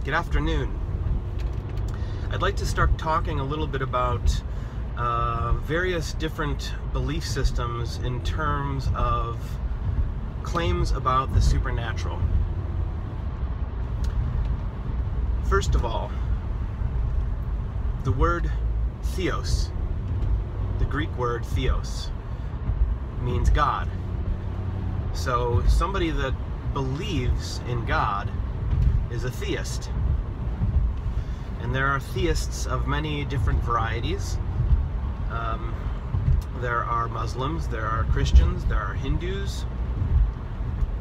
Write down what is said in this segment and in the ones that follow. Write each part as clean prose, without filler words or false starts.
Good afternoon. I'd like to start talking a little bit about various different belief systems in terms of claims about the supernatural. First of all, the word theos, the Greek word theos, means God. So somebody that believes in God is a theist. And there are theists of many different varieties. There are Muslims, there are Christians, there are Hindus,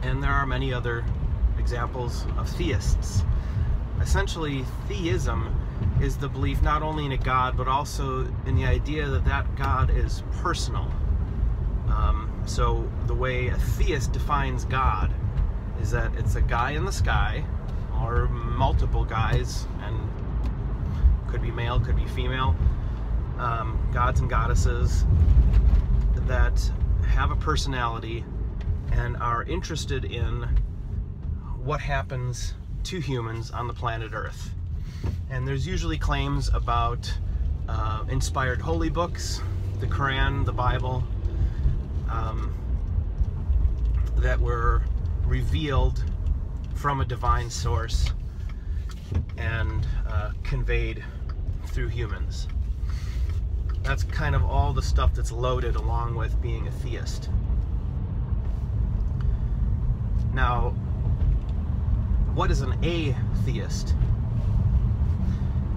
and there are many other examples of theists. Essentially, theism is the belief not only in a God, but also in the idea that that God is personal. So the way a theist defines God is that it's a guy in the sky, or multiple guys, and could be male, could be female, gods and goddesses that have a personality and are interested in what happens to humans on the planet Earth. And there's usually claims about inspired holy books, the Quran, the Bible, that were revealed from a divine source and conveyed through humans. That's kind of all the stuff that's loaded along with being a theist. Now, what is an atheist?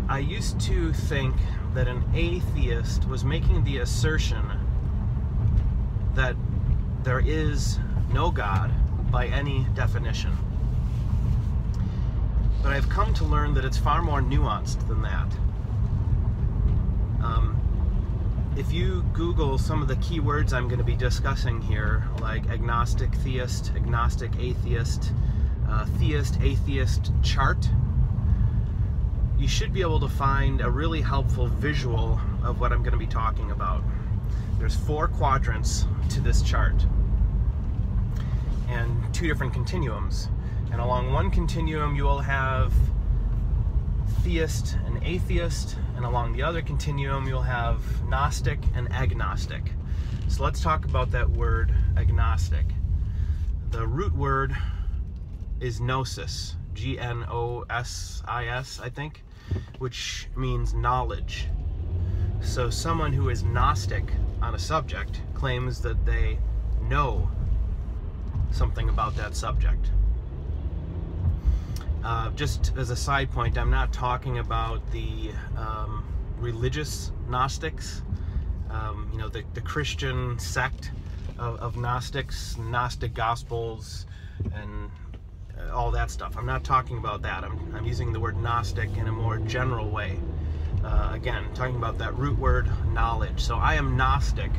I used to think that an atheist was making the assertion that there is no God by any definition. But I've come to learn that it's far more nuanced than that. If you Google some of the key words I'm going to be discussing here, like agnostic theist, agnostic atheist, theist, atheist chart, you should be able to find a really helpful visual of what I'm going to be talking about. There's 4 quadrants to this chart and 2 different continuums. And along one continuum you will have theist and atheist, and along the other continuum you'll have Gnostic and agnostic. So let's talk about that word agnostic. The root word is gnosis, G-N-O-S-I-S, I think, which means knowledge. So someone who is Gnostic on a subject claims that they know something about that subject. Just as a side point, I'm not talking about the religious Gnostics, you know, the Christian sect of Gnostics, Gnostic Gospels, and all that stuff. I'm not talking about that. I'm using the word Gnostic in a more general way. Again, talking about that root word, knowledge. So I am Gnostic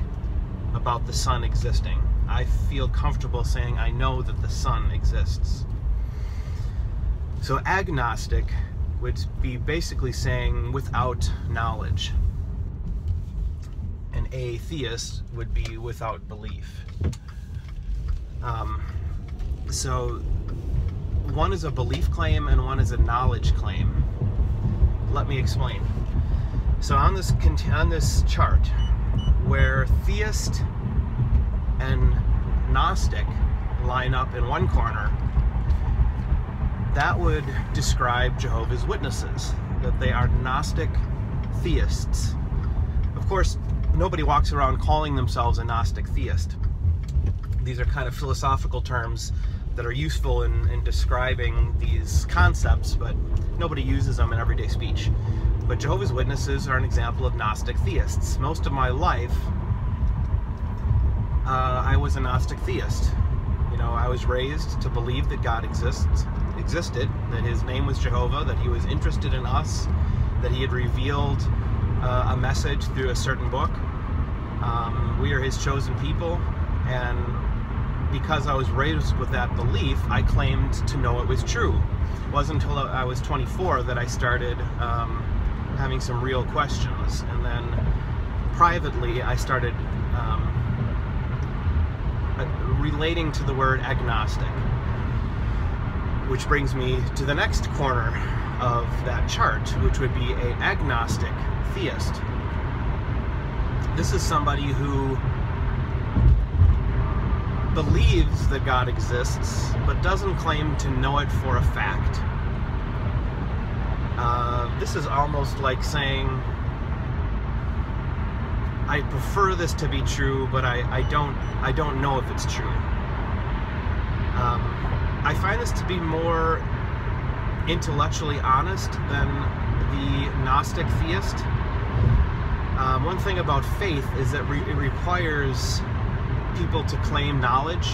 about the sun existing. I feel comfortable saying I know that the sun exists. So agnostic would be basically saying without knowledge. An atheist would be without belief. So one is a belief claim and one is a knowledge claim. Let me explain. So on this chart, where theist and Gnostic line up in one corner, that would describe Jehovah's Witnesses, that they are Gnostic theists. Of course, nobody walks around calling themselves a Gnostic theist. These are kind of philosophical terms that are useful in describing these concepts, but nobody uses them in everyday speech. But Jehovah's Witnesses are an example of Gnostic theists. Most of my life, I was a Gnostic theist. You know, I was raised to believe that God existed, that his name was Jehovah, that he was interested in us, that he had revealed a message through a certain book. We are his chosen people, and because I was raised with that belief, I claimed to know it was true. It wasn't until I was 24 that I started having some real questions, and then privately I started relating to the word agnostic, which brings me to the next corner of that chart, which would be an agnostic theist. This is somebody who believes that God exists, but doesn't claim to know it for a fact. This is almost like saying, I prefer this to be true, but I don't know if it's true. I find this to be more intellectually honest than the Gnostic theist. One thing about faith is that it requires people to claim knowledge,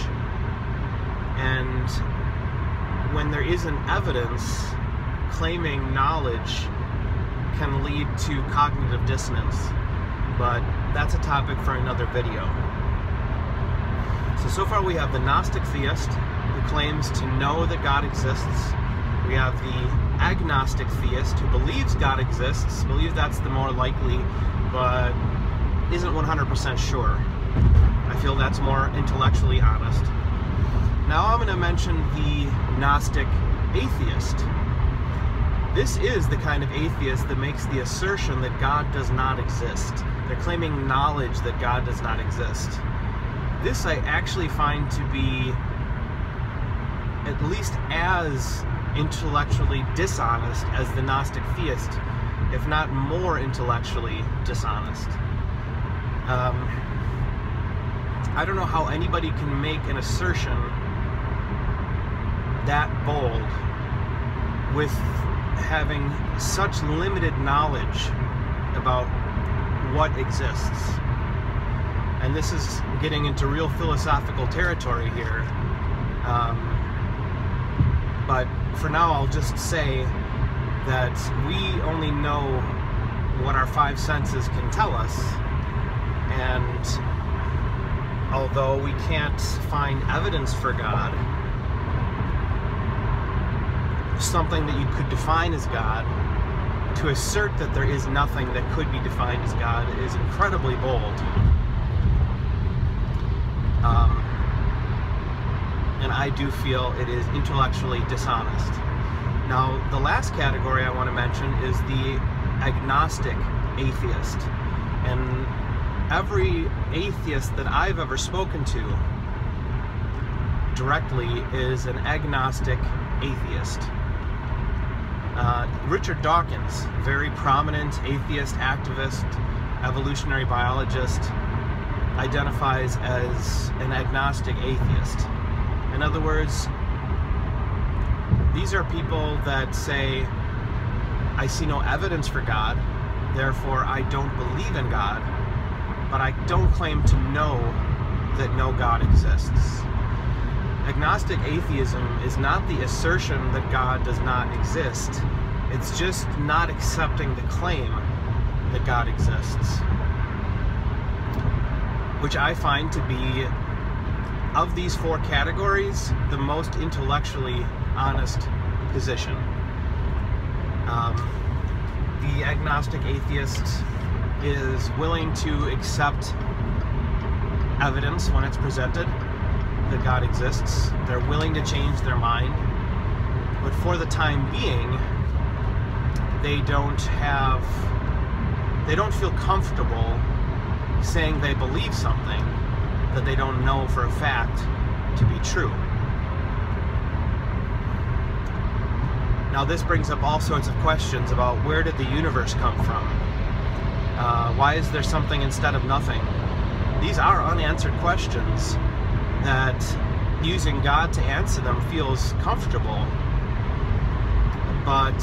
and when there isn't evidence, claiming knowledge can lead to cognitive dissonance, but that's a topic for another video. So far we have the Gnostic theist who claims to know that God exists. We have the agnostic theist who believes God exists, believes that's the more likely, but isn't 100% sure. I feel that's more intellectually honest. Now I'm going to mention the Gnostic atheist. This is the kind of atheist that makes the assertion that God does not exist. They're claiming knowledge that God does not exist. This I actually find to be at least as intellectually dishonest as the Gnostic theist, if not more intellectually dishonest. I don't know how anybody can make an assertion that bold with having such limited knowledge about what exists. And this is getting into real philosophical territory here. But for now, I'll just say that we only know what our five senses can tell us, and although we can't find evidence for God, something that you could define as God, to assert that there is nothing that could be defined as God is incredibly bold. And I do feel it is intellectually dishonest. Now, the last category I want to mention is the agnostic atheist. And every atheist that I've ever spoken to directly is an agnostic atheist. Richard Dawkins, very prominent atheist activist, evolutionary biologist, identifies as an agnostic atheist. In other words, these are people that say, I see no evidence for God, therefore I don't believe in God, but I don't claim to know that no God exists. Agnostic atheism is not the assertion that God does not exist. It's just not accepting the claim that God exists, which I find to be, of these four categories, the most intellectually honest position. The agnostic atheist is willing to accept evidence when it's presented that God exists. They're willing to change their mind, but for the time being, they don't feel comfortable saying they believe something that they don't know for a fact to be true. Now this brings up all sorts of questions about where did the universe come from? Why is there something instead of nothing? These are unanswered questions that using God to answer them feels comfortable, but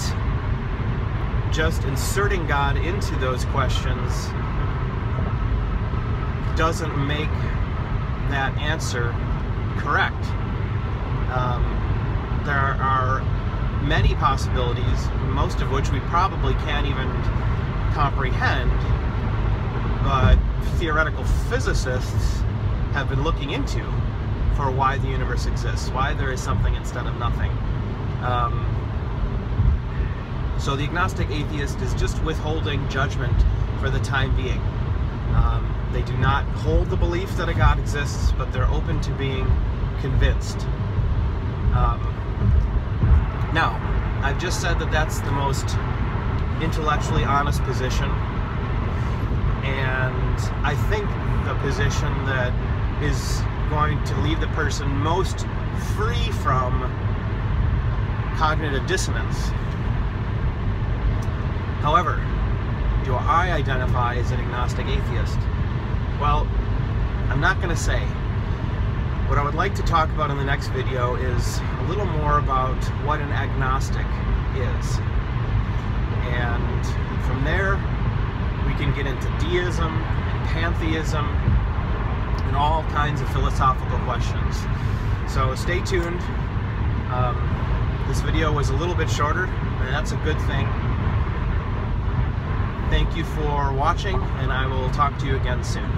just inserting God into those questions doesn't make that answer correct. There are many possibilities, most of which we probably can't even comprehend, but theoretical physicists have been looking into for why the universe exists, why there is something instead of nothing. So the agnostic atheist is just withholding judgment for the time being. They do not hold the belief that a God exists, but they're open to being convinced. Now, I've just said that that's the most intellectually honest position, and I think the position that is going to leave the person most free from cognitive dissonance. However, do I identify as an agnostic atheist? Well, I'm not going to say. What I would like to talk about in the next video is a little more about what an agnostic is. And from there, we can get into deism and pantheism and all kinds of philosophical questions. So stay tuned. This video was a little bit shorter, and that's a good thing. Thank you for watching, and I will talk to you again soon.